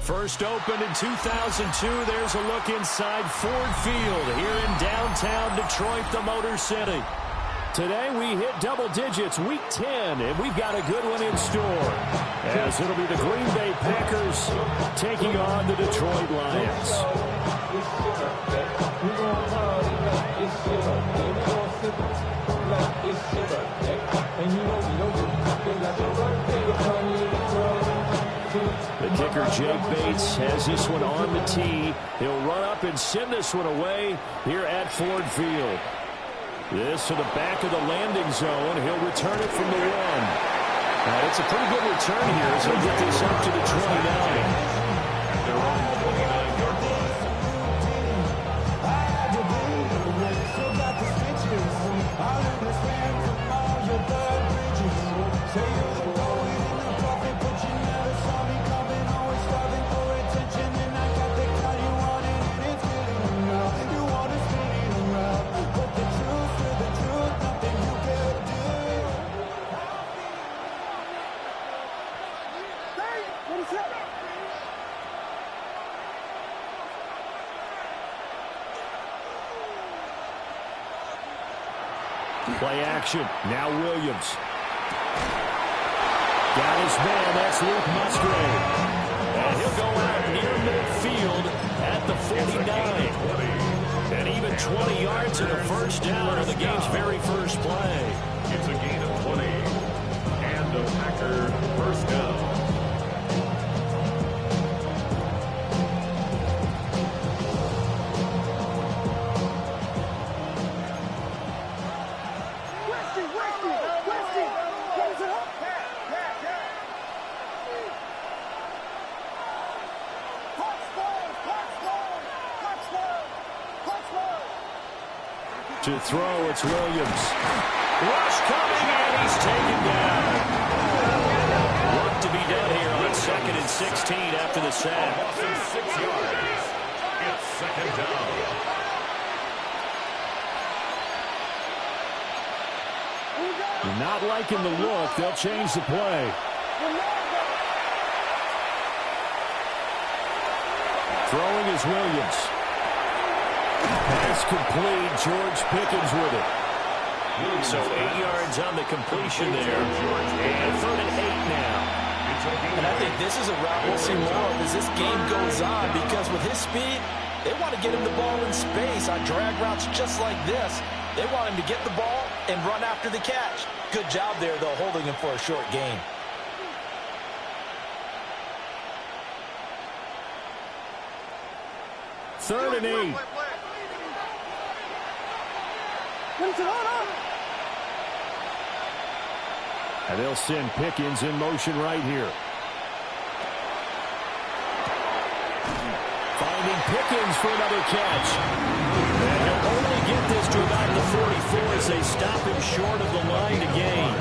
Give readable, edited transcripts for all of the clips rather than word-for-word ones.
First opened in 2002. There's a look inside Ford Field here in downtown Detroit, the Motor City. Today we hit double digits, week 10, and we've got a good one in store, as it'll be the Green Bay Packers taking on the Detroit Lions. The kicker, Jake Bates, has this one on the tee. He'll run up and send this one away here at Ford Field. This to the back of the landing zone. He'll return it from the 1. It's a pretty good return here as he'll get this up to the 29. They're on the 29-yard line. Play action. Now Williams. Got his man. That's Luke Musgrave. And he'll go out near midfield at the 49. And even 20 yards and a first down on the game's very first play. It's a gain of 20. And a Packer first down. To throw, it's Williams. Rush coming, and he's taken down. Work to be done here on 2nd and 16 after the sack. 6 yards. It's second down. Not liking the look. They'll change the play. Throwing is Williams. Pass complete. George Pickens with it. So 8 yards on the completion there. And 3rd and 8 now. And I think this is a route we'll see more of as this game goes on, because with his speed, they want to get him the ball in space on drag routes just like this. They want him to get the ball and run after the catch. Good job there, though, holding him for a short gain. Third and 8. And they'll send Pickens in motion right here. Finding Pickens for another catch. And he'll only get this to about the 44 as they stop him short of the line to gain.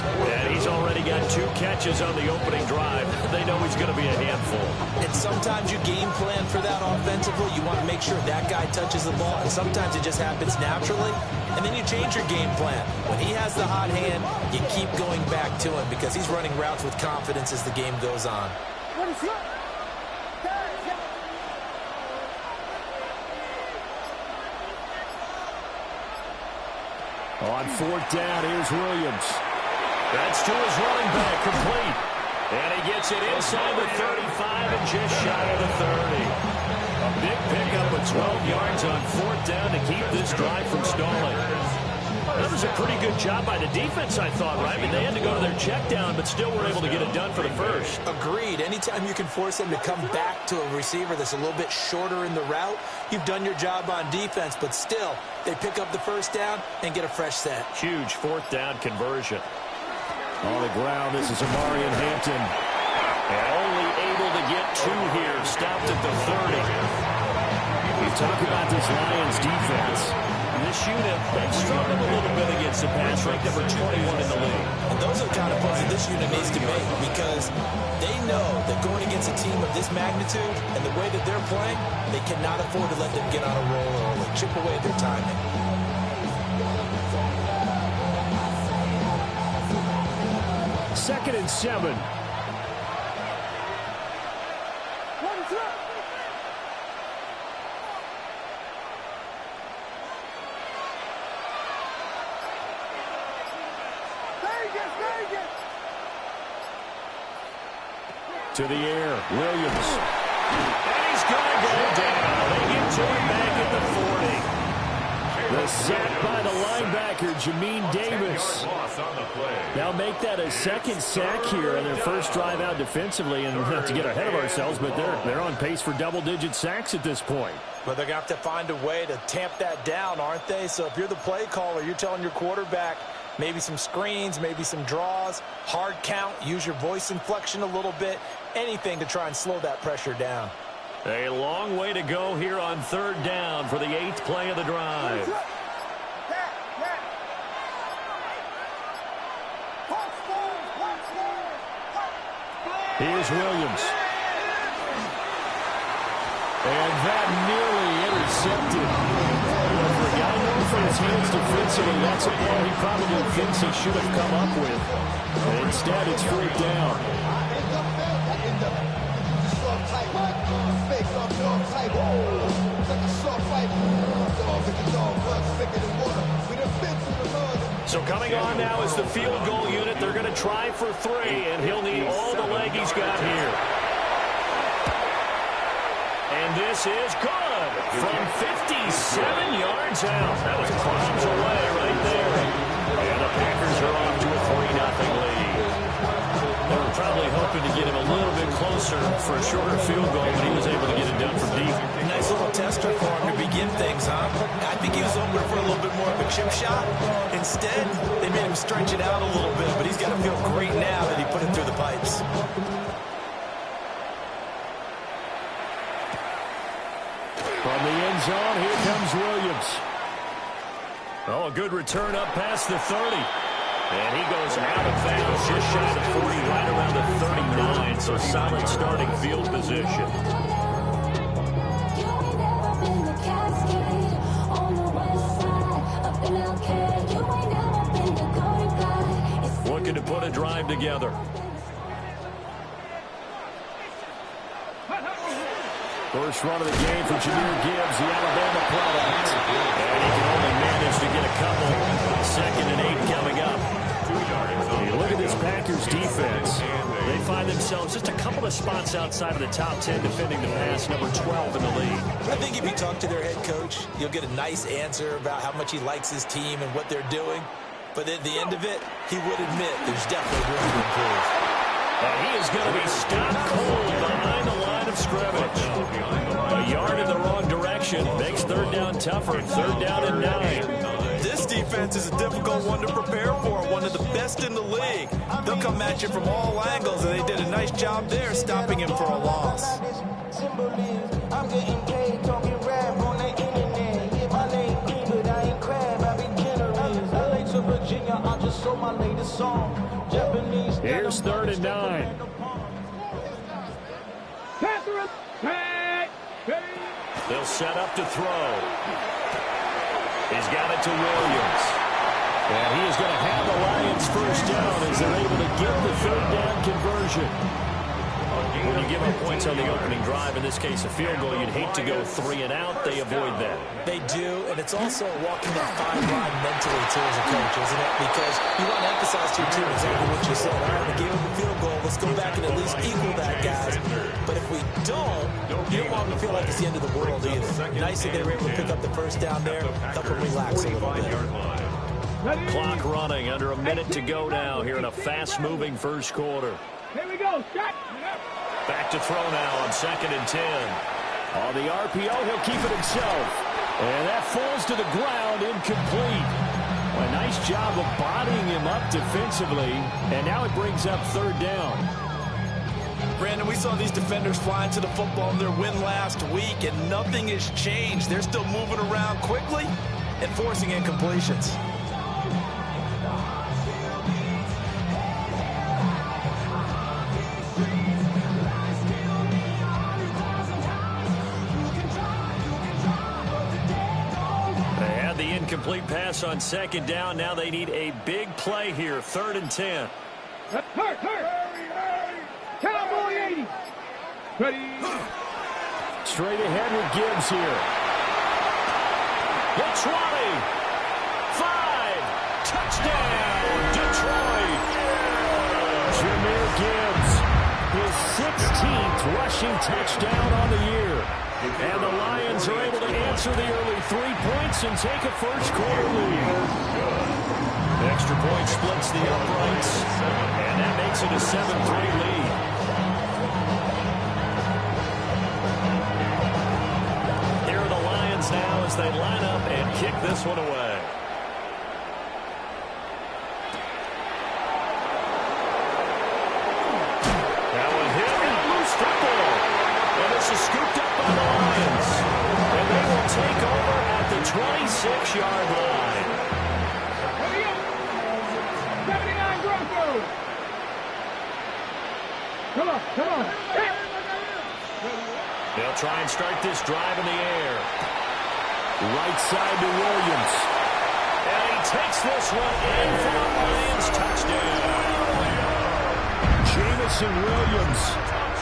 And he's already got 2 catches on the opening drive. They know he's going to be a handful. And sometimes you game plan for that offensively. You want to make sure that guy touches the ball. And sometimes it just happens naturally. And then you change your game plan. When he has the hot hand, you keep going back to him because he's running routes with confidence as the game goes on. On 4th down, here's Williams. That's to his running back, complete. And he gets it inside the 35 and just shy of the 30. A big pickup of 12 yards on 4th down to keep this drive from stalling. That was a pretty good job by the defense, I thought, right? I mean, they had to go to their check down, but still were able to get it done for the first. Agreed. Anytime you can force them to come back to a receiver that's a little bit shorter in the route, you've done your job on defense, but still, they pick up the first down and get a fresh set. Huge 4th down conversion. On the ground, this is Amarian Hampton. And only able to get 2 here. Stopped at the 30. We talk about this Lions defense. This unit, they've struggled a little bit against the pass, ranked number 21 in the league. And those are the kind of plays that this unit needs to make, because they know that going against a team of this magnitude and the way that they're playing, they cannot afford to let them get on a roll early, chip away at their timing. To the air, Williams. And he's going to go down. They get to him back at the 40. The sack by the linebacker, Jamin Davis. Now make that a second sack here on their first drive out defensively. And not to get ahead of ourselves, but they're on pace for double-digit sacks at this point. But they're going to have to find a way to tamp that down, aren't they? So if you're the play caller, you're telling your quarterback, maybe some screens, maybe some draws, hard count, use your voice inflection a little bit, anything to try and slow that pressure down. A long way to go here on third down for the 8th play of the drive. Here's Williams. And that nearly intercepted. For a guy known for his hands defensively, that's a ball he probably thinks he should have come up with. And instead, it's fourth down. So coming on now is the field goal unit. They're going to try for 3, and he'll need all the leg he's got here. And this is good from 57 yards out. That was bombs away right there. And the Packers are off to a 3-0 lead. They were probably hoping to get him a little bit closer for a shorter field goal, but he was able to get it done from deep. Nice little tester for him to begin things, huh? I think he was hoping for a little bit more of a chip shot. Instead, they made him stretch it out a little bit, but he's got to feel great now that he put it through the pipes. From the end zone, here comes Williams. Oh, a good return up past the 30. And he goes out of bounds, just shy of 40, right around the 39. So solid starting field position. Looking to put a drive together. First run of the game for Jahmyr Gibbs, the Alabama product. And he can only manage to get a couple. 2nd and 8 coming up. You look at this Packers defense. They find themselves just a couple of spots outside of the top 10 defending the pass, number 12 in the league. I think if you talk to their head coach, you'll get a nice answer about how much he likes his team and what they're doing. But at the end of it, he would admit there's definitely room to improve. And he is going to be stopped cold behind the line of scrimmage. A yard in the wrong direction makes third down tougher. 3rd down and 9. This defense is a difficult one to prepare for, one of the best in the league. They'll come at you from all angles, and they did a nice job there stopping him for a loss. I'm getting paid, talking rap on the internet. Yeah, my name Green, but I ain't crab, I be generous. LA to Virginia, I just sold my latest song. Japanese. Here's 3rd and 9. They'll set up to throw. He's got it to Williams. And he is going to have the Lions first down as they're able to get the 3rd down conversion. When you give up points on the opening drive, in this case a field goal, you'd hate to go 3 and out. They avoid that. They do, and it's also walking that fine line mentally too as a coach, isn't it? Because you want to emphasize to your team exactly what you said. All right, we gave them a field goal. Let's go back and at least equal that, guys. But if we don't, you don't want them to feel like it's the end of the world either. Nice that they were able to pick up the first down there. Help them relax a little bit. Clock running, under a minute to go now here in a fast-moving first quarter. Here we go, shot. Back to throw now on 2nd and 10. On the RPO, he'll keep it himself. And that falls to the ground, incomplete. A nice job of bodying him up defensively. And now it brings up 3rd down. Brandon, we saw these defenders flying to the football in their win last week, and nothing has changed. They're still moving around quickly and forcing incompletions. Incomplete pass on 2nd down. Now they need a big play here. 3rd and 10. Hurry. Cowboy 80. Straight ahead with Gibbs here. The 20. 5. Touchdown, Detroit. Jahmyr Gibbs, his 16th rushing touchdown on the year. And the Lions are able to answer the early 3 points and take a first-quarter lead. The extra point splits the uprights, and that makes it a 7-3 lead. Here are the Lions now as they line up and kick this one away. That one hit and a loose football. And this is scooped up by the Lions. And they will take over at the 26-yard line. Come on. They'll try and start this drive in the air. Right side to Williams. And he takes this one in for a Lions touchdown. Jameson Williams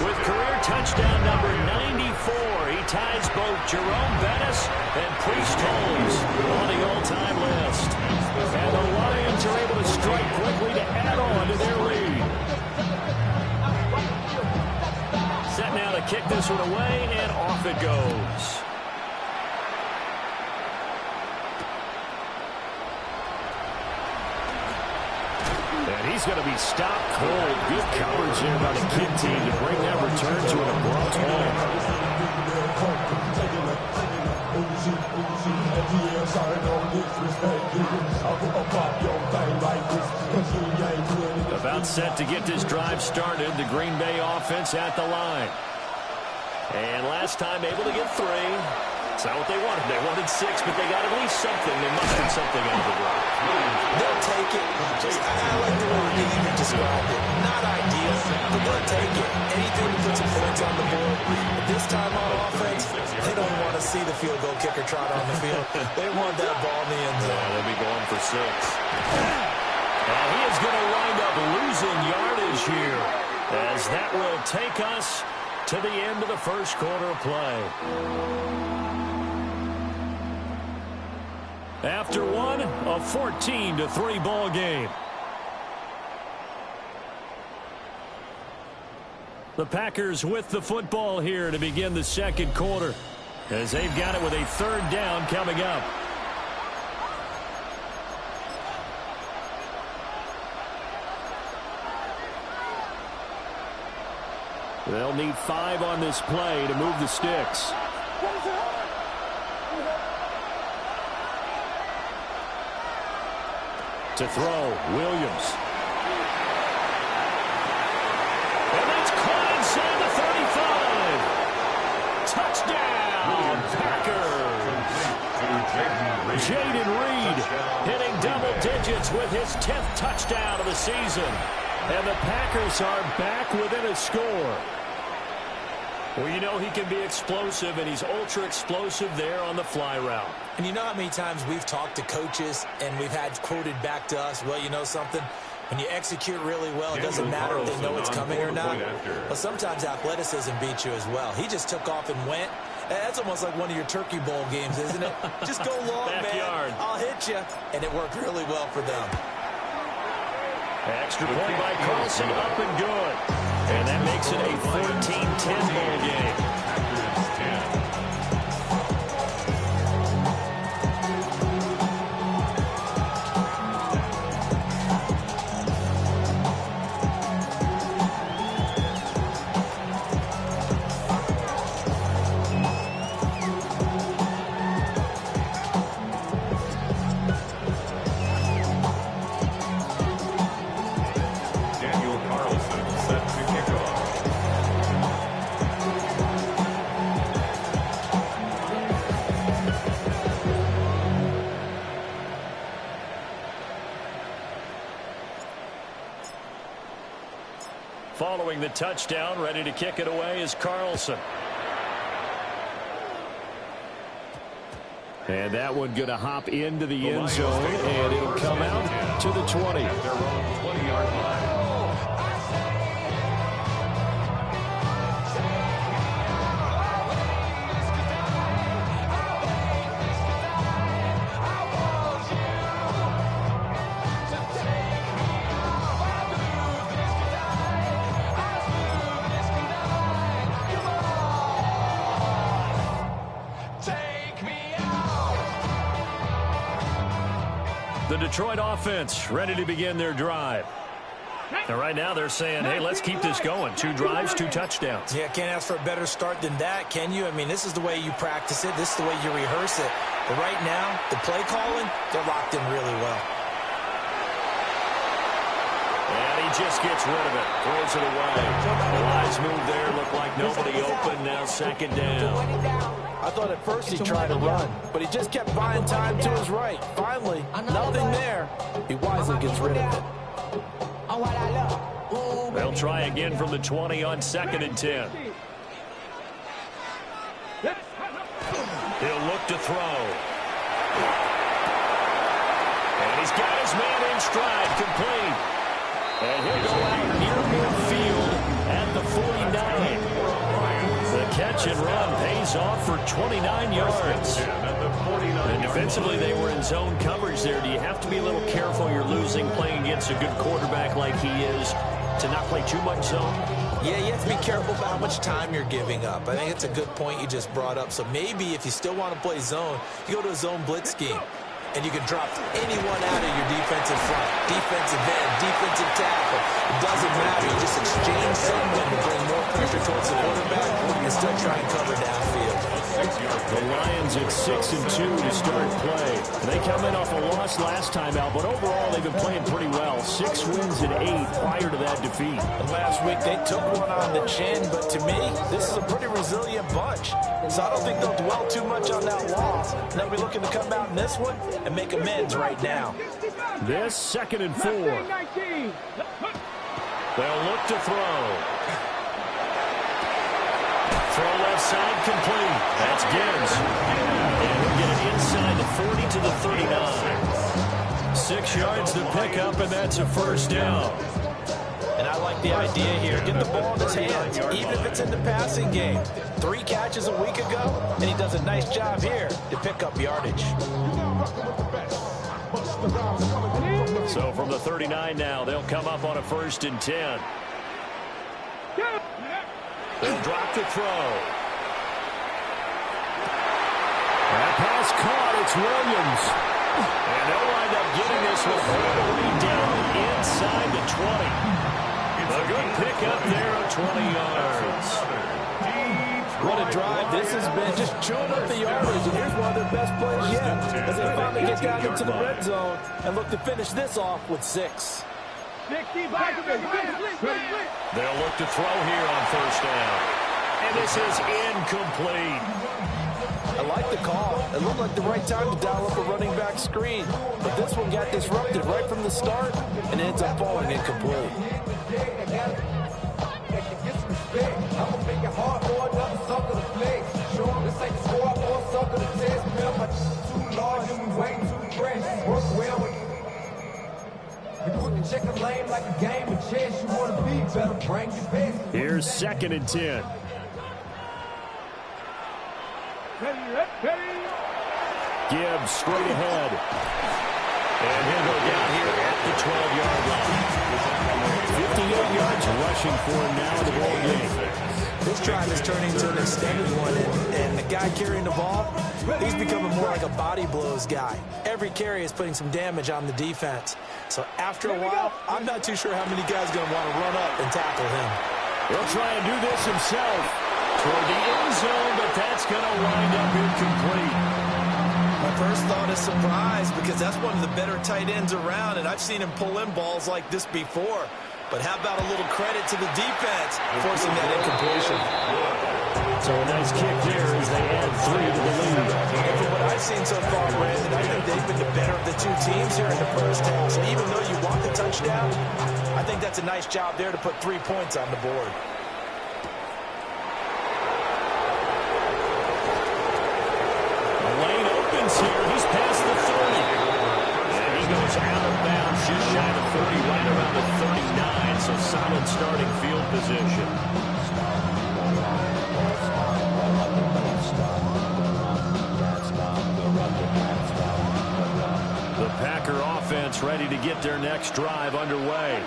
with career touchdown number 94. He ties both Jerome Bettis and Priest Holmes on the all-time list. And the Lions are able to strike quickly to add on to their lead. Set now to kick this one away, and off it goes. And he's going to be stopped cold. Good coverage there by the Kid team to bring that return to an abrupt halt. About set to get this drive started. The Green Bay offense at the line. And last time able to get 3. It's not what they wanted. They wanted 6, but they got at least something. They mustered something out of the drive. They'll take it. I like the way they even described it. Not ideal, but they'll take it. Anything to put some points on the board. But this time on offense, they don't want to see the field goal kicker trot on the field. They want that ball in the end zone. Yeah, they'll be going for 6. And he is going to wind up losing yardage here, as that will take us to the end of the first quarter of play. After one, a 14-3 ball game. The Packers with the football here to begin the second quarter, as they've got it with a 3rd down coming up. They'll need 5 on this play to move the sticks. To throw, Williams. And that's caught inside the 35. Touchdown, Packers. Jaden Reed hitting double digits with his 10th touchdown of the season. And the Packers are back within a score. Well, you know he can be explosive, and he's ultra-explosive there on the fly route. And you know how many times we've talked to coaches and we've had quoted back to us, well, you know something? When you execute really well, it doesn't matter if they know it's coming or not. But sometimes athleticism beats you as well. He just took off and went. That's almost like one of your Turkey Bowl games, isn't it? Just go long, man. I'll hit you. And it worked really well for them. Extra point by Carlson, up and good. And that makes it a 14-10 ball game. Following the touchdown, ready to kick it away is Carlson. And that one going to hop into the end zone, and it'll come out to the 20. Their own 20-yard line. The Detroit offense ready to begin their drive. And right now they're saying, hey, let's keep this going. 2 drives, 2 touchdowns. Yeah, can't ask for a better start than that, can you? I mean, this is the way you practice it. This is the way you rehearse it. But right now, the play calling, they're locked in really well. And he just gets rid of it. Throws it away. Wise move there. Looked like nobody open. Now 2nd down. I thought at first he tried to run, but he just kept buying time to his right. Finally, nothing there. He wisely gets rid of it. They'll try again from the 20 on 2nd and 10. He'll look to throw. And he's got his man in stride, complete. And he'll go out near midfield at the 49. The catch and run pays off for 29 yards. And defensively, they were in zone coverage there. Do you have to be a little careful you're losing playing against a good quarterback like he is to not play too much zone? Yeah, you have to be careful about how much time you're giving up. I think it's a good point you just brought up. So maybe if you still want to play zone, you go to a zone blitz scheme. And you can drop anyone out of your defensive front, defensive end, defensive tackle. It doesn't matter. You just exchange someone to bring more pressure towards the quarterback and still try and cover downfield. The Lions at 6-2 to start play. They come in off a loss last time out, but overall they've been playing pretty well. 6 wins and 8 prior to that defeat. And last week they took one on the chin, but to me, this is a pretty resilient bunch. So I don't think they'll dwell too much on that loss. They'll be looking to come out in this one and make amends right now. This 2nd and 4. They'll look to throw. Throw left side complete. That's Gibbs. And we'll get it inside the 40 to the 39. 6 yards to pick up, and that's a 1st down. And I like the idea here. Get the ball in his hands, even if it's in the passing game. 3 catches a week ago, and he does a nice job here to pick up yardage. So from the 39 now, they'll come up on a 1st and 10. They'll drop the throw. That pass caught. It's Williams. And they'll wind up getting this one all the way down inside the 20. A good pickup there of 20 yards. What a drive this has been, just chewing up the yardage. And here's one of their best plays yet as they finally get down into the red zone and look to finish this off with 6. They'll look to throw here on 1st down. And this is incomplete. I like the call. It looked like the right time to dial up a running back screen. But this one got disrupted right from the start and ends up falling incomplete. Here's 2nd and 10. Gibbs straight ahead. And he'll go down here at the 12-yard line. 58 yards rushing for him now in the ball game. This drive is turning into an extended one, and the guy carrying the ball, he's becoming more like a body blows guy. Every carry is putting some damage on the defense. So after a while, I'm not too sure how many guys are going to want to run up and tackle him. He'll try and do this himself toward the end zone, but that's going to wind up incomplete. My first thought is surprise because that's one of the better tight ends around, and I've seen him pull in balls like this before. But how about a little credit to the defense forcing that incompletion? So a nice kick there as they add 3 to the lead. And from what I've seen so far, Brandon, I think they've been the better of the 2 teams here in the first half. So even though you want the touchdown, I think that's a nice job there to put 3 points on the board. The lane opens here. He's past the 30. And he goes out of bounds just shy of 30, right around the 39. So solid starting field position. The Packer offense ready to get their next drive underway.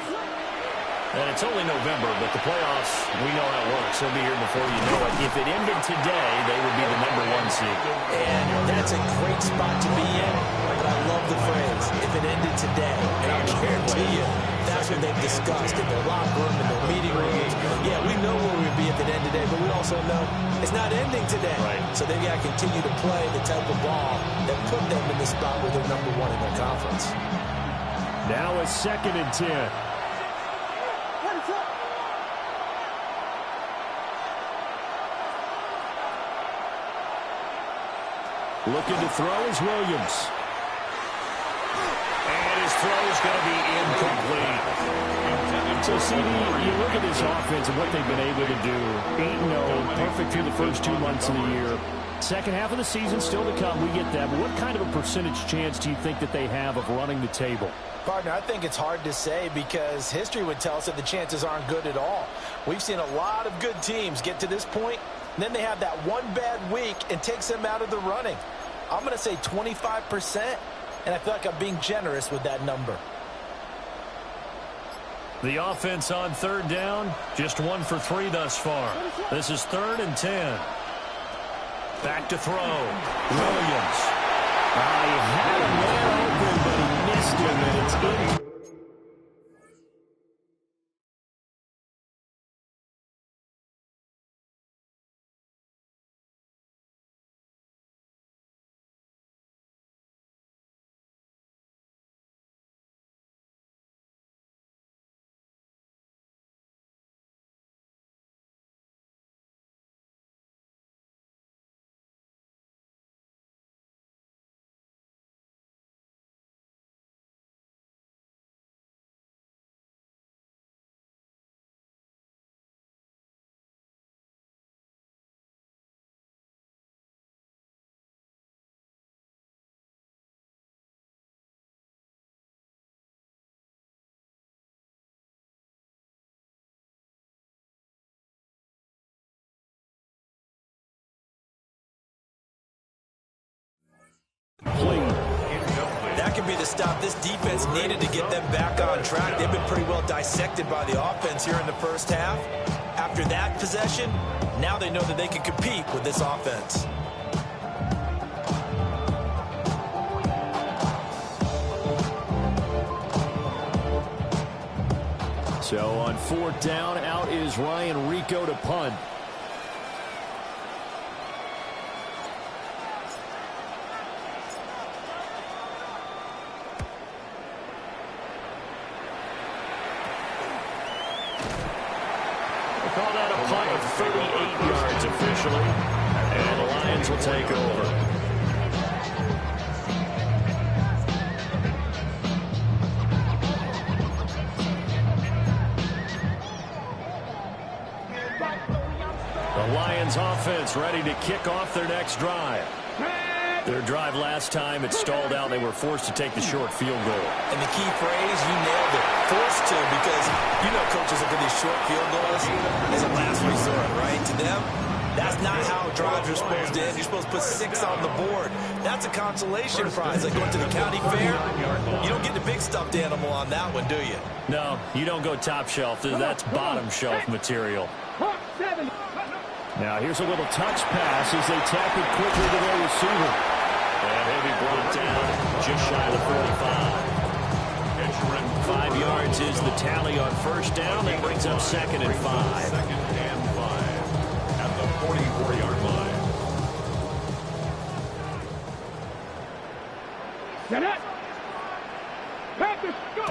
And it's only November, but the playoffs, we know how it works. They'll be here before you know it. If it ended today, they would be the #1 seed. And that's a great spot to be in, but I love the phrase, if it ended today. And I guarantee you, that's what they've discussed in their locker room, in their meeting rooms. Yeah, we know where we'd be if it ended today, but we also know it's not ending today. Right. So they've got to continue to play the type of ball that put them in the spot where they're #1 in their conference. Now a 2nd and 10. Looking to throw is Williams. And his throw is going to be incomplete. So, CD, you look at this offense and what they've been able to do. 8-0, perfect through the first 2 months of the year. Second half of the season still to come. We get that. But what kind of a percentage chance do you think that they have of running the table? Partner, I think it's hard to say because history would tell us that the chances aren't good at all. We've seen a lot of good teams get to this point, and then they have that one bad week and takes them out of the running. I'm going to say 25%, and I feel like I'm being generous with that number. The offense on 3rd down, just 1 for 3 thus far. This is 3rd and 10. Back to throw. Williams. He had a man open, but he missed him, and it's in. That could be the stop this defense needed to get them back on track. They've been pretty well dissected by the offense here in the first half. After that possession, now they know that they can compete with this offense. So on 4th down, out is Ryan Rico to punt. Call that a punt of 38 yards officially, and the Lions will take over. The Lions offense ready to kick off their next drive. Their drive last time, it stalled out. They were forced to take the short field goal. And the key phrase, you nailed it, forced to, because you know coaches look at these short field goals as a last resort, right? To them, that's not how drives are supposed to end. You're supposed to put 6 on the board. That's a consolation prize. Like going to the county fair, you don't get the big stuffed animal on that one, do you? No, you don't go top shelf. That's bottom shelf material. Now here's a little touch pass as they tap it quickly to their receiver. And he'll be brought down just shy of the 45. 5 yards is the tally on 1st down. That brings up 2nd and 5. 2nd and 5 at the 44-yard line. Set up. Panthers, go.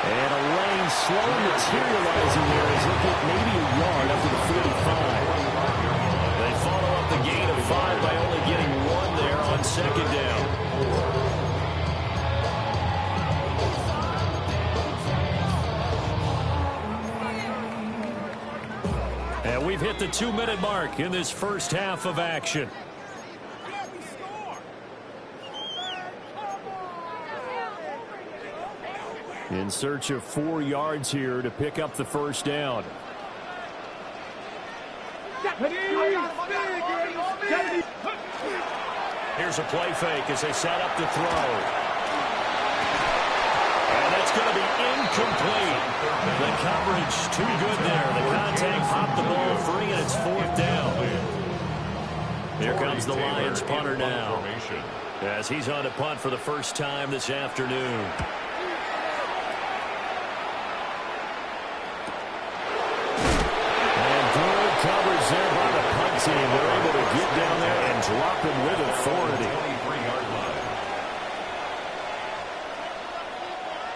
And a lane slow materializing there as they get maybe a yard up to the 45. They follow up the gain of 5 by only getting 1 there on 2nd down. And we've hit the 2-minute mark in this first half of action. In search of 4 yards here to pick up the 1st down. Here's a play fake as they set up the throw. And that's going to be incomplete. The coverage too good there. The contact popped the ball free, and it's 4th down. Here comes the Lions punter now, as he's on to punt for the first time this afternoon. And good coverage there by the punt team. They're able to get down there and drop him with authority.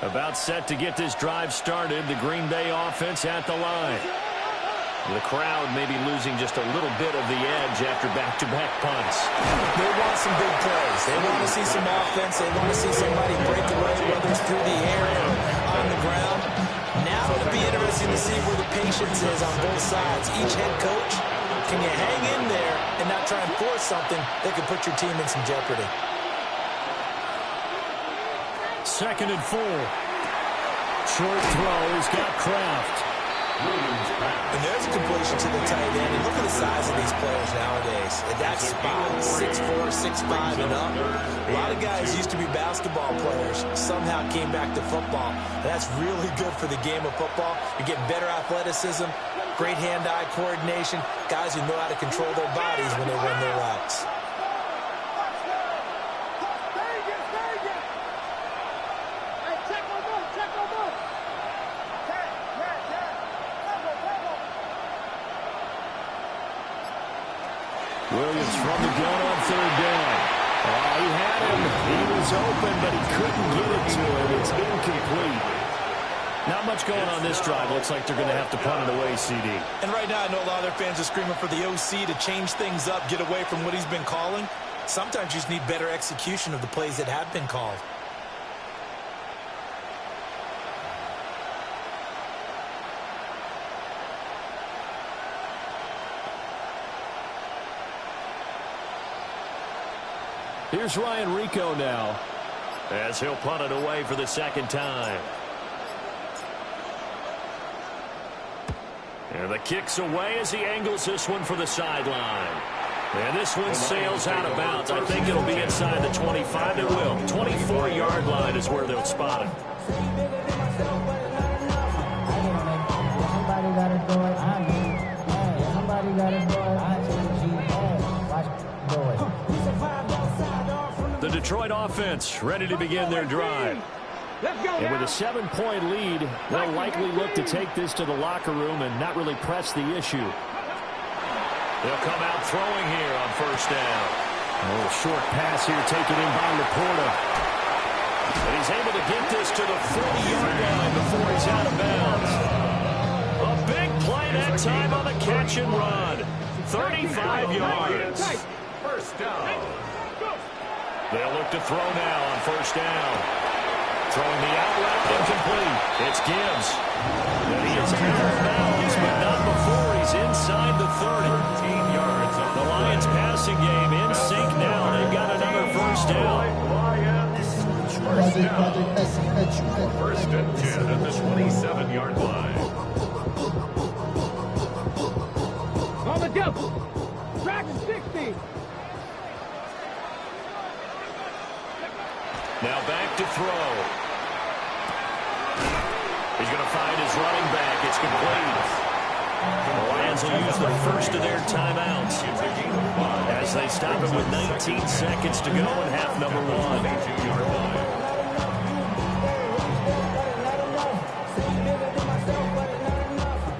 About set to get this drive started. The Green Bay offense at the line. The crowd may be losing just a little bit of the edge after back-to-back punts. They want some big plays. They want to see some offense. They want to see somebody break away, whether it's through the air or on the ground. Now it'll be interesting to see where the patience is on both sides. Each head coach, can you hang in there and not try and force something that could put your team in some jeopardy? 2nd and 4. Short throw. He's got Kraft. And there's a completion to the tight end. And look at the size of these players nowadays. At that spot, 6'4", 6'5", and up. A lot of guys used to be basketball players. Somehow came back to football. And that's really good for the game of football. You're getting better athleticism, great hand-eye coordination, guys who know how to control their bodies when they run their routes. Williams from the gun on 3rd down. Oh, he had him. He was open, but he couldn't get it to him. It's incomplete. Not much going on this drive. Looks like they're going to have to punt it away, CD. And right now, I know a lot of their fans are screaming for the OC to change things up, get away from what he's been calling. Sometimes you just need better execution of the plays that have been called. Here's Ryan Rico now, as he'll punt it away for the 2nd time. And the kick's away as he angles this one for the sideline. And this one sails out of bounds. I think it'll be inside the 25. It will. 24-yard line is where they'll spot it. The Detroit offense ready to begin their drive. And with a 7-point lead, they'll likely look to take this to the locker room and not really press the issue. They'll come out throwing here on 1st down. A little short pass here taken in by Laporta. And he's able to get this to the 40-yard line before he's out of bounds. A big play that time on the catch and run. 35 yards. 1st down. They'll look to throw now on 1st down. Throwing the out route incomplete. It's Gibbs. And he is out of bounds, but not before he's inside the 30. 13 yards. The Lions passing game in sync now. They've got another 1st down. 1st and 10 at the 27-yard line. On the double. Dragon 60. Now back to throw. He's going to find his running back. It's complete. The Lions will use the first of their timeouts as they stop it with 19 seconds to go in half number 1.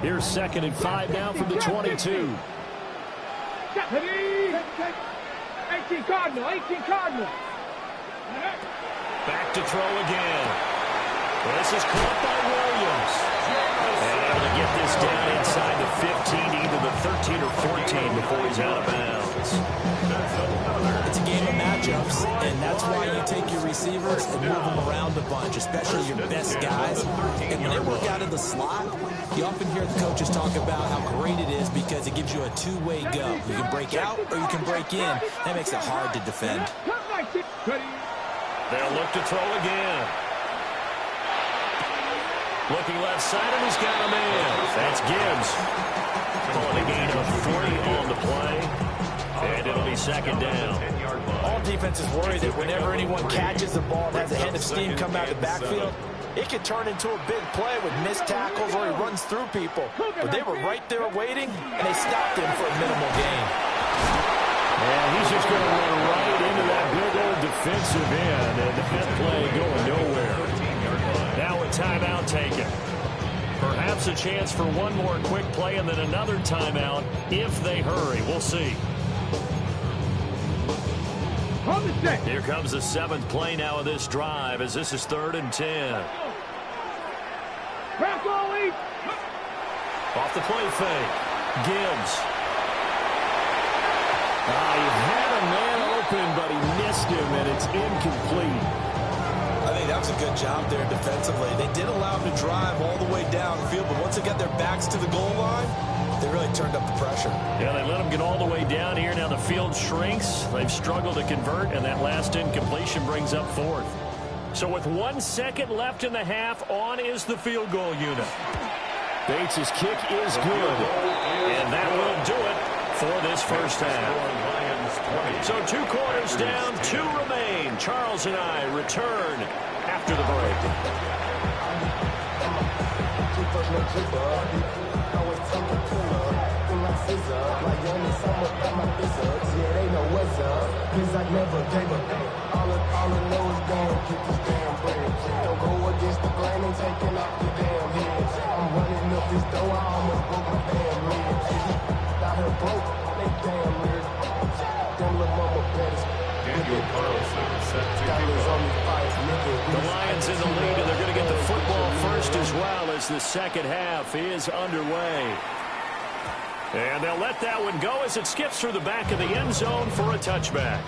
Here's 2nd and 5 now from the 22. 18 Cardinal, 18 Cardinal. Back to throw again. This is caught by Williams. And able to get this down inside the 15, either the 13 or 14 before he's out of bounds. It's a game of matchups, and that's why you take your receivers and move them around a bunch, especially your best guys. And when they work out of the slot, you often hear the coaches talk about how great it is because it gives you a two-way go. You can break out or you can break in. That makes it hard to defend. They'll look to throw again. Looking left side, and he's got him in. That's Gibbs. Calling a gain of 3 on the play. And it'll be 2nd down. All defenses worry that whenever anyone catches the ball and has a head of steam come out of the backfield, it could turn into a big play with missed tackles or he runs through people. But they were right there waiting, and they stopped him for a minimal gain. And he's just going to run right into that big old defensive end, and that play going nowhere. Now a timeout taken. Perhaps a chance for one more quick play and then another timeout if they hurry. We'll see. Here comes the 7th play now of this drive as this is 3rd and 10. Off the play fake. Gibbs. He had a man open, but he missed him, and it's incomplete. I think that was a good job there defensively. They did allow him to drive all the way downfield, but once they got their backs to the goal line, they really turned up the pressure. Yeah, they let him get all the way down here. Now the field shrinks. They've struggled to convert, and that last incompletion brings up 4th. So with 1 second left in the half, on is the field goal unit. Bates' kick is good, and that will do it for this first half. So 2 quarters down, 2 remain. Charles and I return after the break. The Lions in the lead, and they're going to get the football first as well as the second half is underway. And they'll let that one go as it skips through the back of the end zone for a touchback.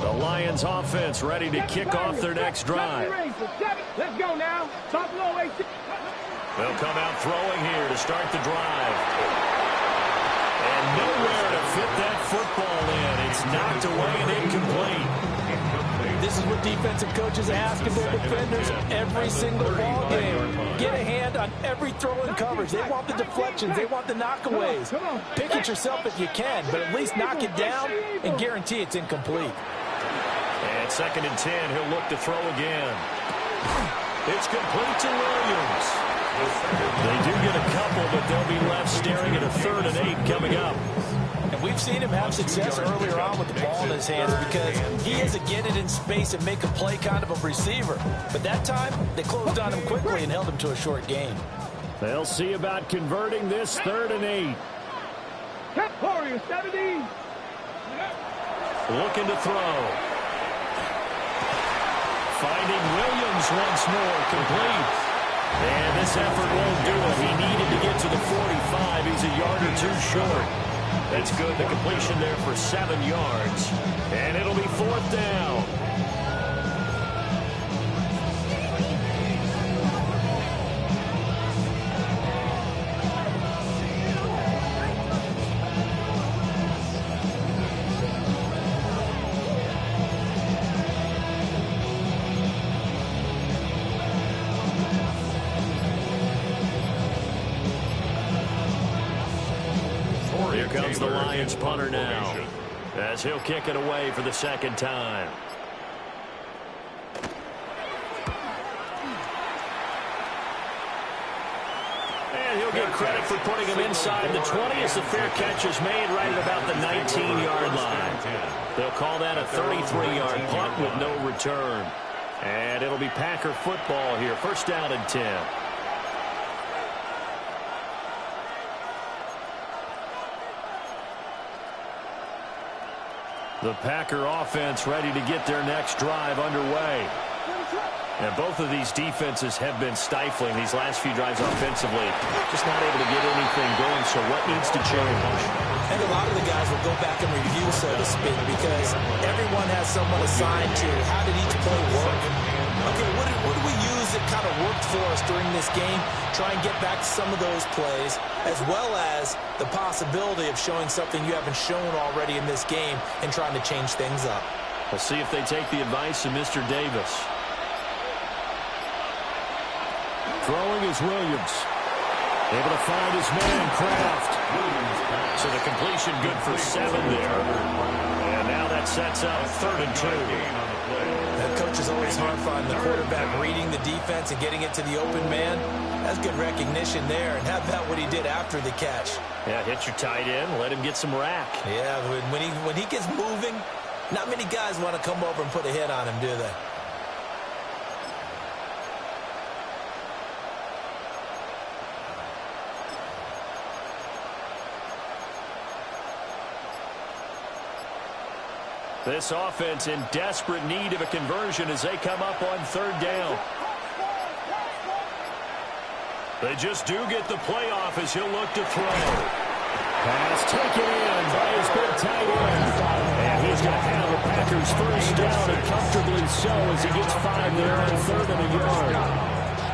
The Lions offense ready to kick off their next drive. Let's go now. They'll come out throwing here to start the drive. And nowhere to fit that football in. It's knocked away and incomplete. This is what defensive coaches ask of their defenders every single ball game. Get a hand on every throw in coverage. They want the deflections. They want the knockaways. Pick it yourself if you can, but at least knock it down and guarantee it's incomplete. And 2nd and 10, he'll look to throw again. It's complete to Williams. They do get a couple, but they'll be left staring at a 3rd and 8 coming up. And we've seen him have success earlier on with the ball in his hands because he is a get it in space and make a play kind of a receiver. But that time, they closed on him quickly and held him to a short gain. They'll see about converting this 3rd and 8. Warrior 70. Looking to throw. Finding Williams once more, complete. And this effort won't do it. He needed to get to the 45. He's a yard or 2 short. That's good. The completion there for 7 yards. And it'll be 4th down. Here comes the Lions punter now, as he'll kick it away for the 2nd time. And he'll get credit for putting him inside the 20 as the fair catch is made right at about the 19-yard line. They'll call that a 33-yard punt with no return. And it'll be Packer football here, 1st down and 10. The Packer offense ready to get their next drive underway. And both of these defenses have been stifling these last few drives offensively. Just not able to get anything going, so what needs to change? And a lot of the guys will go back and review, so to speak, because everyone has someone assigned to how did each play work. Okay, what do we use that kind of worked for us during this game? Try and get back to some of those plays, as well as the possibility of showing something you haven't shown already in this game and trying to change things up. We'll see if they take the advice of Mr. Davis. Throwing is Williams. Able to find his man, Kraft. So the completion good for 7 there. And now that sets up 3rd and 2. That coach is always hard finding the quarterback reading the defense and getting it to the open man. That's good recognition there. And how about what he did after the catch? Yeah, hit your tight end, let him get some rack. Yeah, when he gets moving, not many guys want to come over and put a hit on him, do they? This offense in desperate need of a conversion as they come up on 3rd down. They just do get the playoff as he'll look to throw. Pass taken in by his big tight end. And he's going to have the Packers 1st down, and comfortably so as he gets 5 there on 3rd and a yard.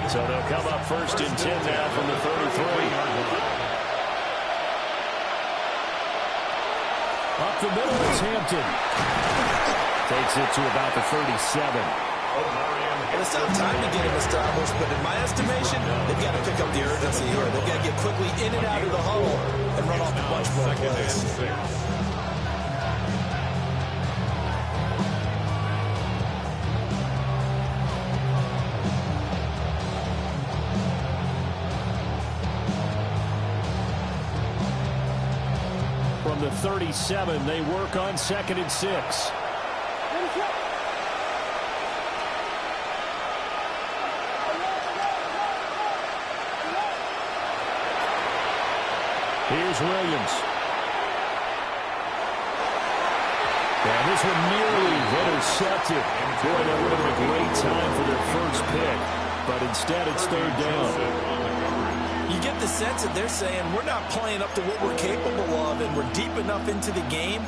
So they'll come up 1st and 10 now from the 33. Up the middle is Hampton. Takes it to about the 37. It's not time to get him established, but in my estimation, they've got to pick up the urgency here. They've got to get quickly in and out of the huddle and run off a bunch more plays. From the 37, they work on 2nd and 6. Here's Williams. And this one nearly intercepted. Boy, that would have been a great time for their first pick. But instead, it's 3rd down. You get the sense that they're saying we're not playing up to what we're capable of, and we're deep enough into the game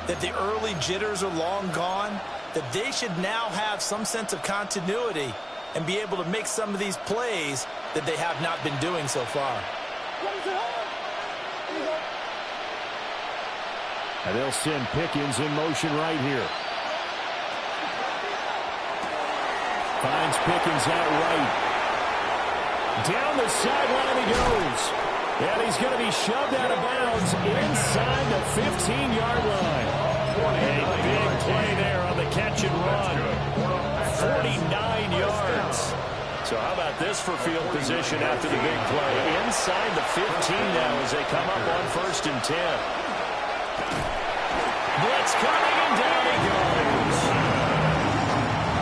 that the early jitters are long gone, that they should now have some sense of continuity and be able to make some of these plays that they have not been doing so far. And they'll send Pickens in motion right here. Finds Pickens out right. Down the sideline he goes. And he's going to be shoved out of bounds inside the 15-yard line. A big play there on the catch and run. 49 yards. So how about this for field position after the big play? Inside the 15 now as they come up on 1st and 10. Blitz coming, and down he goes.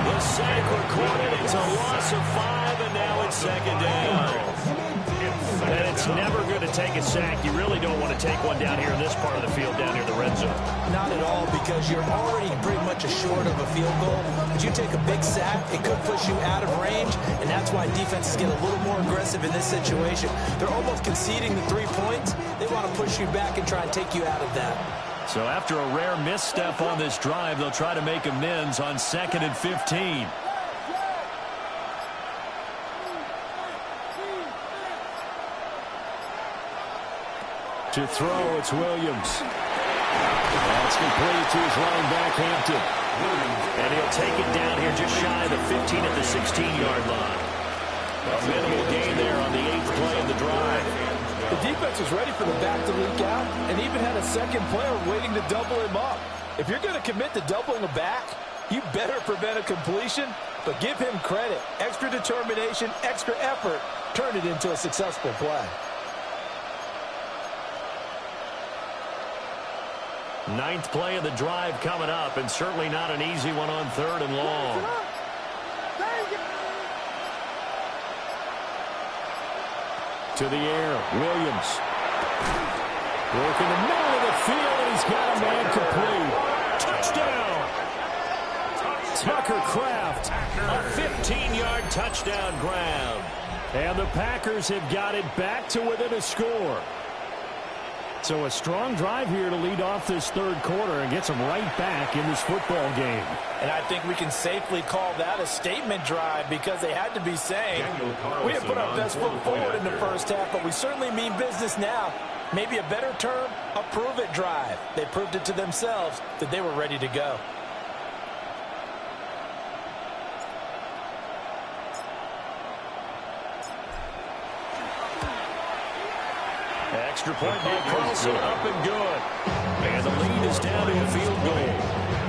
The sack recorded. It's a loss of 5, and now it's 2nd down. And it's never good to take a sack. You really don't want to take one down here in this part of the field, down near the red zone. Not at all, because you're already pretty much short of a field goal. But you take a big sack, it could push you out of range, and that's why defenses get a little more aggressive in this situation. They're almost conceding the 3 points. They want to push you back and try and take you out of that. So after a rare misstep on this drive, they'll try to make amends on 2nd and 15. To throw, it's Williams. That's complete to his running back, Hampton. And he'll take it down here just shy of the 15 at the 16-yard line. A minimal gain there on the 8th play of the drive. The defense was ready for the back to leak out and even had a second player waiting to double him up. If you're going to commit to doubling a back, you better prevent a completion, but give him credit. Extra determination, extra effort, turn it into a successful play. 9th play of the drive coming up, and certainly not an easy one on 3rd and long. To the air, Williams. Working the middle of the field, and he's got a man complete. Touchdown! Tucker Kraft, a 15-yard touchdown grab. And the Packers have got it back to within a score. So a strong drive here to lead off this 3rd quarter and gets them right back in this football game. And I think we can safely call that a statement drive because they had to be saying, we didn't put our best foot forward in the first half, but we certainly mean business now. Maybe a better term, a prove-it drive. They proved it to themselves that they were ready to go. extra point by Carlson, up and good. And the lead is down to a field goal.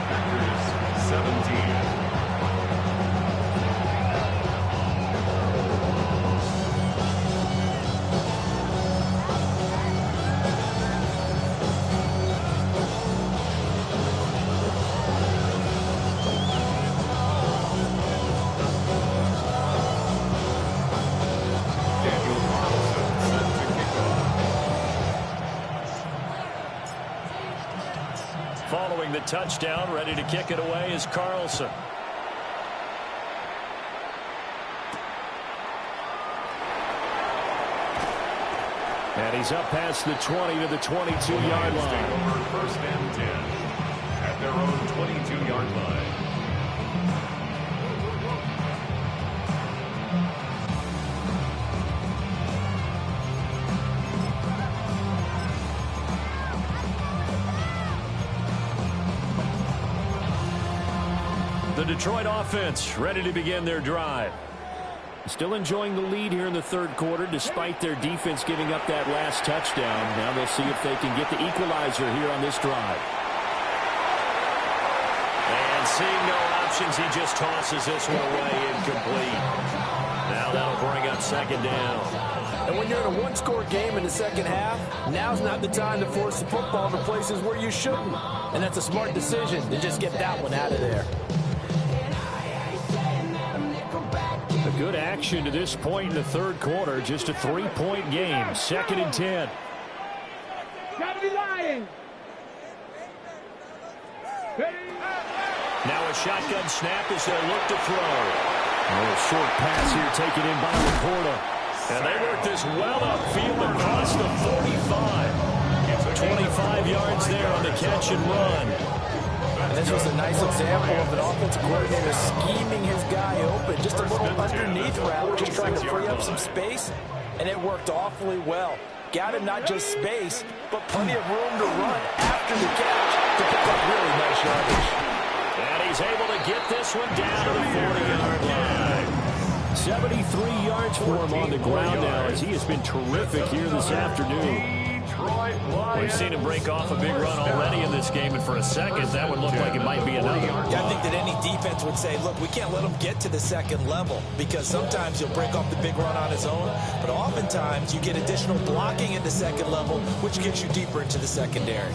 Packers 17. Following the touchdown, ready to kick it away is Carlson. And he's up past the 20 to the 22-yard line. Over first and 10 at their own 22-yard line. The Detroit offense ready to begin their drive. Still enjoying the lead here in the third quarter despite their defense giving up that last touchdown. Now they'll see if they can get the equalizer here on this drive. And seeing no options, he just tosses this one away incomplete. Now that'll bring up second down. And when you're in a one-score game in the second half, now's not the time to force the football to places where you shouldn't. And that's a smart decision to just get that one out of there. A good action to this point in the third quarter. Just a 3-point game. Second and 10. 70 Lions. Now a shotgun snap as they look to throw. A little short pass here taken in by Laporta. And they work this well upfield across the 45. 25 yards there on the catch and run. And this was a nice example of an offensive coordinator scheming his guy open. Just a little underneath route, just trying to free up some space, and it worked awfully well. Got him not just space, but plenty of room to run after the catch to pick up really nice yardage. And he's able to get this one down to the 40-yard line. 73 yards for him on the ground now as he has been terrific here this afternoon. We've seen him break off a big run already in this game, and for a second, that would look like it might be another. Yeah, I think that any defense would say, look, we can't let him get to the second level because sometimes he'll break off the big run on his own, but oftentimes you get additional blocking at the second level, which gets you deeper into the secondary.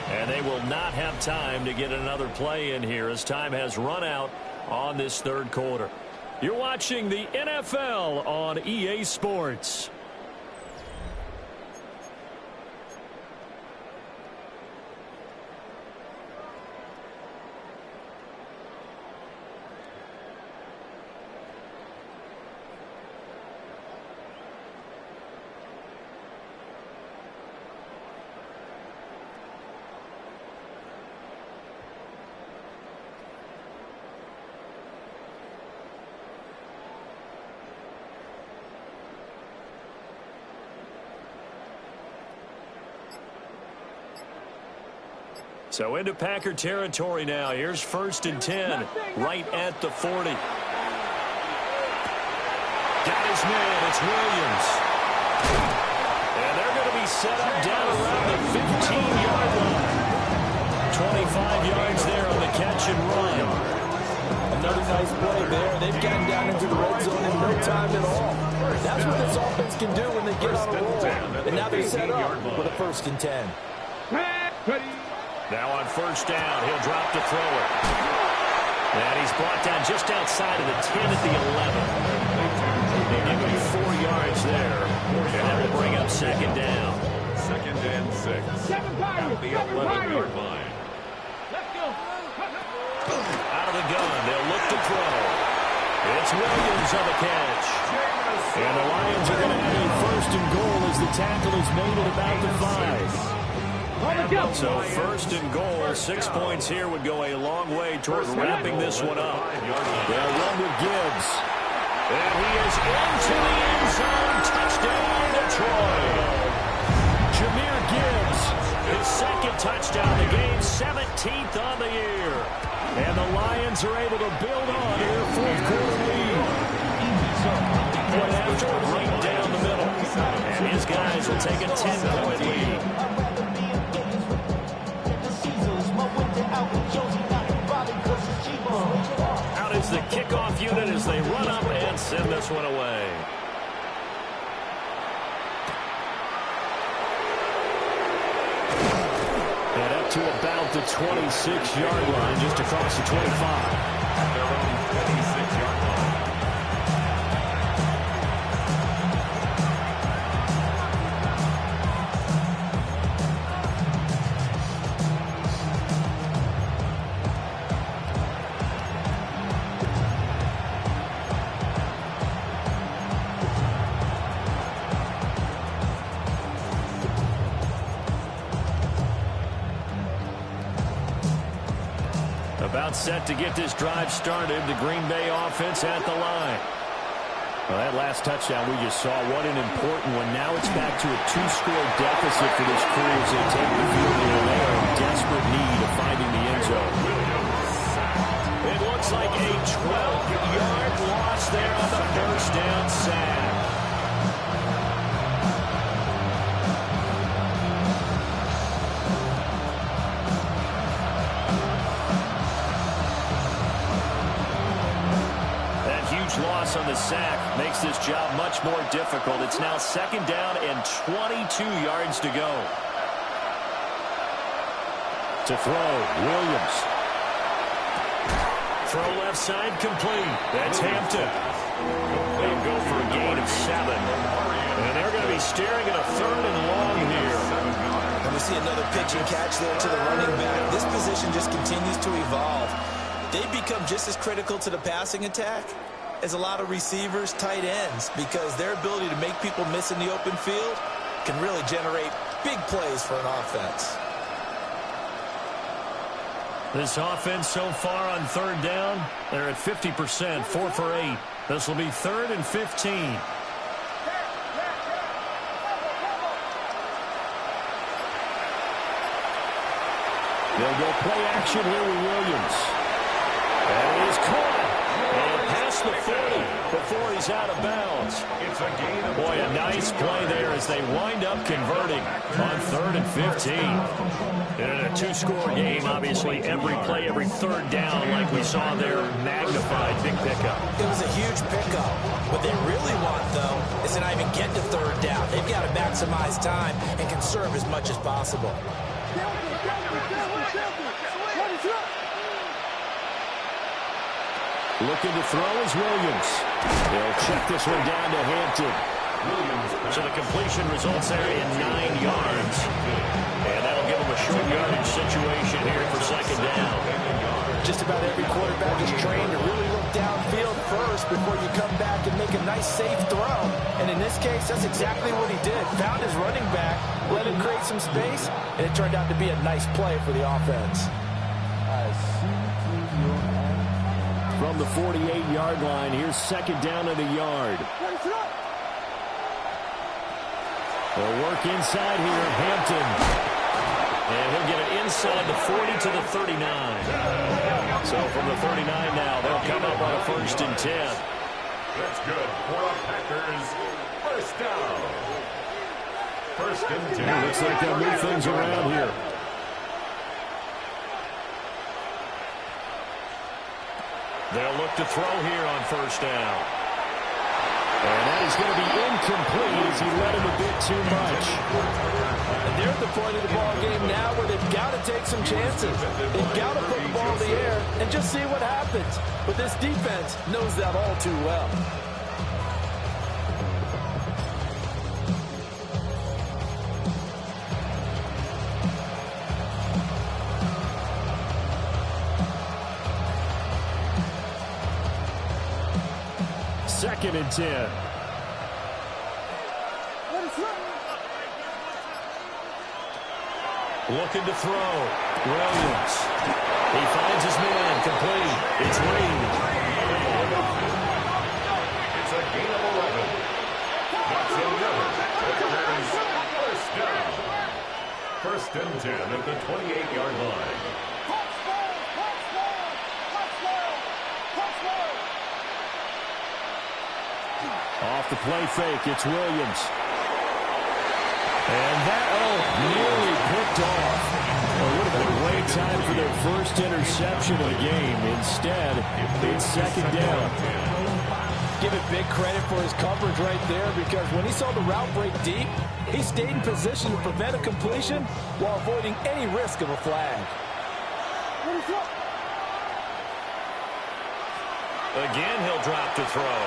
And they will not have time to get another play in here as time has run out on this third quarter. You're watching the NFL on EA Sports. So into Packer territory now. Here's first and 10, right at the 40. Got his man. It's Williams. And they're going to be set up down around the 15-yard line. 25 yards there on the catch and run. Another nice play there. They've gotten down into the red zone in no time at all. That's what this offense can do when they get on a roll. And now they're set up with a first and 10. Now on first down, he'll drop to throw it. And he's brought down just outside of the 10 at the 11. They give him 4 yards there. And that will bring up second down. Second and 6 at the 11-yard line. Out of the gun, they'll look to throw. It's Williams on the catch. And the Lions are going to have a first and goal as the tackle is made at about the 5. So first and goal, 6 points here would go a long way toward wrapping this one up. They'll run with Gibbs. And he is into the end zone. Touchdown, Detroit. Jahmyr Gibbs, his second touchdown of the game, 17th on the year. And the Lions are able to build on their fourth quarter lead. went after right down the middle. And his guys will take a 10-point lead. Out is the kickoff unit as they run up and send this one away. And up to about the 26-yard line, just across the 25. At their own 26-yard line. About set to get this drive started. The Green Bay offense at the line. Well, that last touchdown we just saw, what an important one. Now it's back to a 2-score deficit for this crew as they take the field, and they are in desperate need of finding the end zone. It looks like a 12-yard loss there on the first down sack. Loss on the sack makes this job much more difficult. It's now 2nd down and 22 yards to go. To throw, Williams. Throw left side complete. That's Hampton. They'll go for a gain of 7. And they're going to be staring at a 3rd and long here. And we see another pitch and catch there to the running back. This position just continues to evolve. They become just as critical to the passing attack as a lot of receivers, tight ends, because their ability to make people miss in the open field can really generate big plays for an offense. This offense so far on 3rd down, they're at 50%, 4 for 8. This will be 3rd and 15. They'll go play action here with Williams. That is caught. And past the 40 before he's out of bounds. Boy, a nice play there as they wind up converting on 3rd and 15. And in a 2-score game, obviously every play, every 3rd down, like we saw there, magnified. Big pickup. It was a huge pickup. What they really want, though, is to not even get to 3rd down. They've got to maximize time and conserve as much as possible. Looking to throw is Williams. They'll check this one down to Hampton. So the completion results there in 9 yards. And that'll give them a short yardage situation here for 2nd down. Just about every quarterback is trained to really look downfield first before you come back and make a nice, safe throw. And in this case, that's exactly what he did. Found his running back, let him create some space, and it turned out to be a nice play for the offense. From the 48-yard line, here's 2nd down and a yard. They'll work inside here, Hampton. And he'll get it inside the 40 to the 39. So from the 39 now, they'll come up on a 1st and 10. That's good for the Packers. 1st down. 1st and 10. Looks like they'll move things around here. They'll look to throw here on 1st down. And that is going to be incomplete as he let him a bit too much. And they're at the point of the ball game now where they've got to take some chances. They've got to put the ball in the air and just see what happens. But this defense knows that all too well. Second and 10. Looking to throw. Williams. He finds his man. Complete. It's Reed. It's a gain of 11. That's another. Packers 1st down. 1st and 10 at the 28-yard line. Off the play fake, it's Williams. And that, nearly picked off. It would have been great time for their first interception of the game. Instead, it's second down. Give it big credit for his coverage right there, because when he saw the route break deep, he stayed in position to prevent a completion while avoiding any risk of a flag. Again, he'll drop to throw.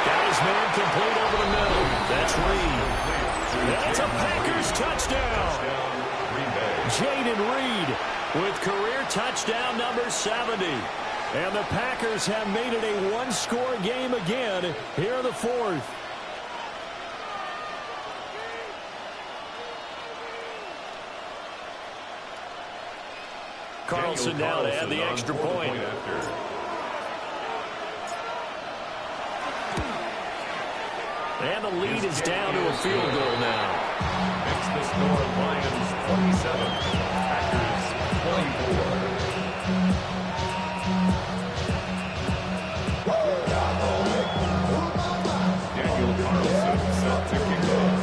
Got his man complete over the middle. That's Reed. That's a Packers touchdown. Jaden Reed with career touchdown number 70. And the Packers have made it a one-score game again here in the fourth. Carlson now to add the extra point. And the lead is down to a field goal now. Makes the score Lions 27, Packers 24. Daniel Carlson set to kick off.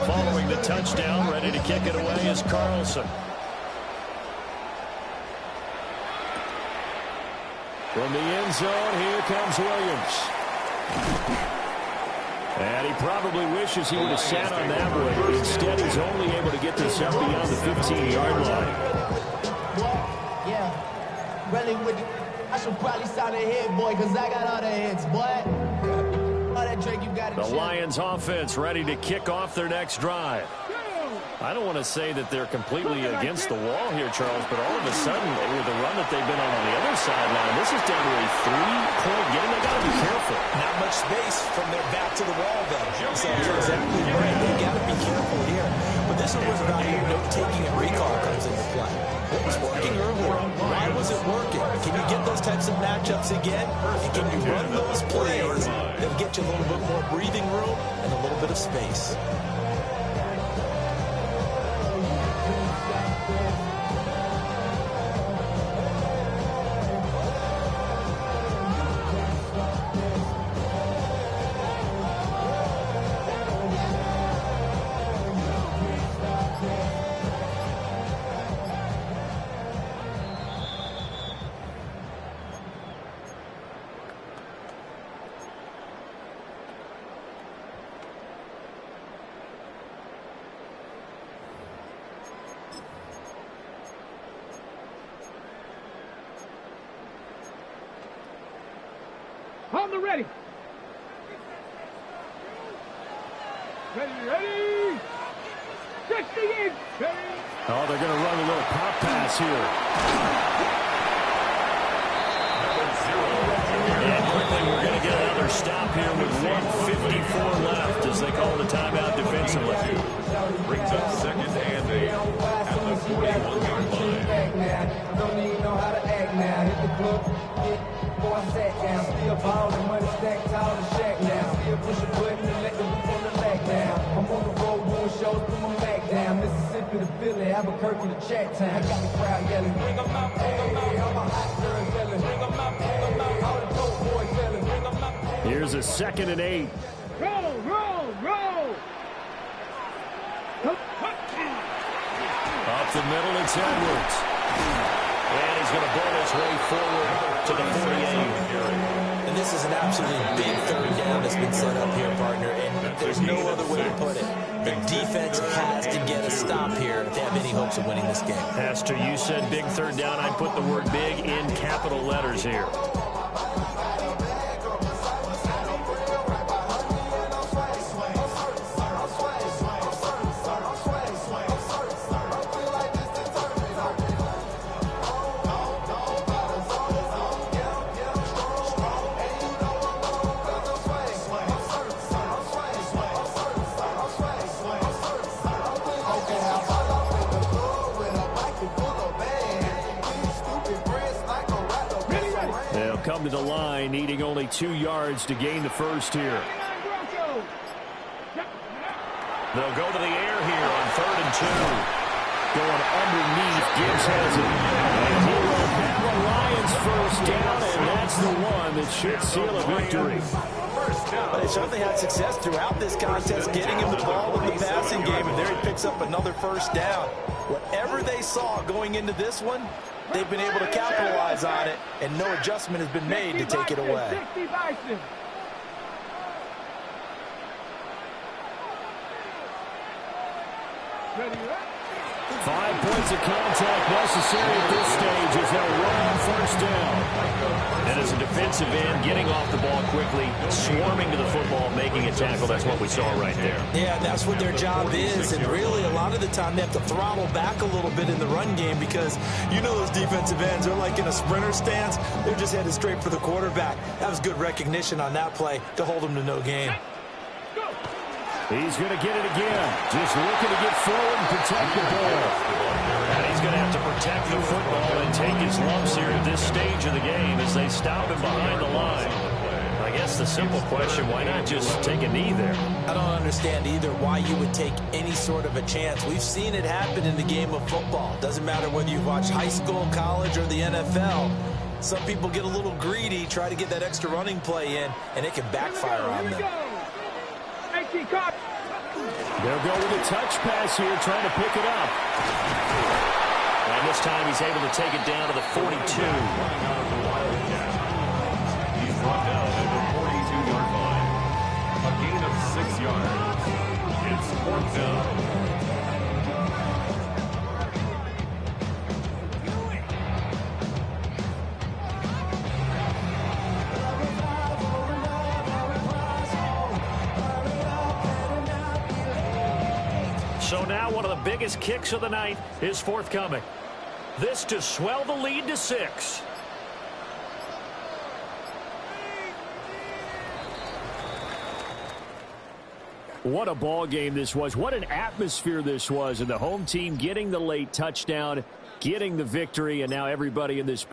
Following the touchdown, ready to kick it away is Carlson. From the end zone, here comes Williams. And he probably wishes he would have sat on that one. Instead, he's only able to get this up beyond the 15-yard line. Yeah, really with it. I should probably sound ahead, boy, because I got all the hits, boy. All that Drake, you got it. The Lions offense ready to kick off their next drive. I don't want to say that they're completely against the wall here, Charles, but all of a sudden, with the run that they've been on the other sideline, this is down to a 3-point game. They got to be careful. Not much space from their back to the wall, though. So you're exactly right. They got to be careful here. But this is where the value of note-taking and recall comes into play. What was working earlier? Why was it working? Can you get those types of matchups again? And can you run those plays that'll get you a little bit more breathing room and a little bit of space? On the ready. Ready. 60 in. Oh, they're going to run a little pop pass here. And quickly, we're going to get another stop here with 1:54 left as they call the timeout defensively. Brings up second and 8 at the 41-yard line. Don't even know how to act now. Hit the club, before I sat down. Still ballin', money stacked tall and shack now. Still push a button and let the roof on the lag down. I'm on the road doing shows, put my back down. Mississippi to Philly, Albuquerque to Chat-Town. I got the crowd yelling, bring 'em out, bring 'em out. All my hot girls yelling, bring 'em out, bring 'em out. All the dope boys yelling, bring 'em out. Here's a 2nd and 8. Roll. Up the middle, it's Edwards. And he's going to ball his way forward to the 48. And this is an absolutely big third down that's been set up here, partner, and there's no other way to put it. The defense has to get a stop here if they have any hopes of winning this game. Pastor, you said big third down. I put the word big in capital letters here. to the line, needing only 2 yards to gain the first here. They'll go to the air here on 3rd and 2. Going underneath, Gibbs has it. And he will have a Lions first down, and that's the one that should seal a victory. But they certainly had success throughout this contest, getting him the ball in the passing game, and there he picks up another first down. Whatever they saw going into this one, they've been able to capitalize on it, and no adjustment has been made to take it away. 5 points of contact necessary at this stage as they'll run on first down. And as a defensive end, getting off the ball quickly, swarming to the football, making a tackle, that's what we saw right there. Yeah, that's what their job is, and really a lot of the time they have to throttle back a little bit in the run game because you know those defensive ends are like in a sprinter stance. They're just headed straight for the quarterback. That was good recognition on that play to hold them to no gain. He's going to get it again. Just looking to get forward and protect the ball. And he's going to have to protect the football and take his lumps here at this stage of the game as they stop him behind the line. I guess the simple question, why not just take a knee there? I don't understand either why you would take any sort of a chance. We've seen it happen in the game of football. Doesn't matter whether you watch high school, college, or the NFL. Some people get a little greedy, try to get that extra running play in, and it can backfire on them. They'll go with a touch pass here, trying to pick it up. And this time he's able to take it down to the 42. He's brought down at the 42-yard line. A gain of 6 yards. It's 4th down. So now one of the biggest kicks of the night is forthcoming. This to swell the lead to 6. What a ball game this was. What an atmosphere this was. And the home team getting the late touchdown, getting the victory, and now everybody in this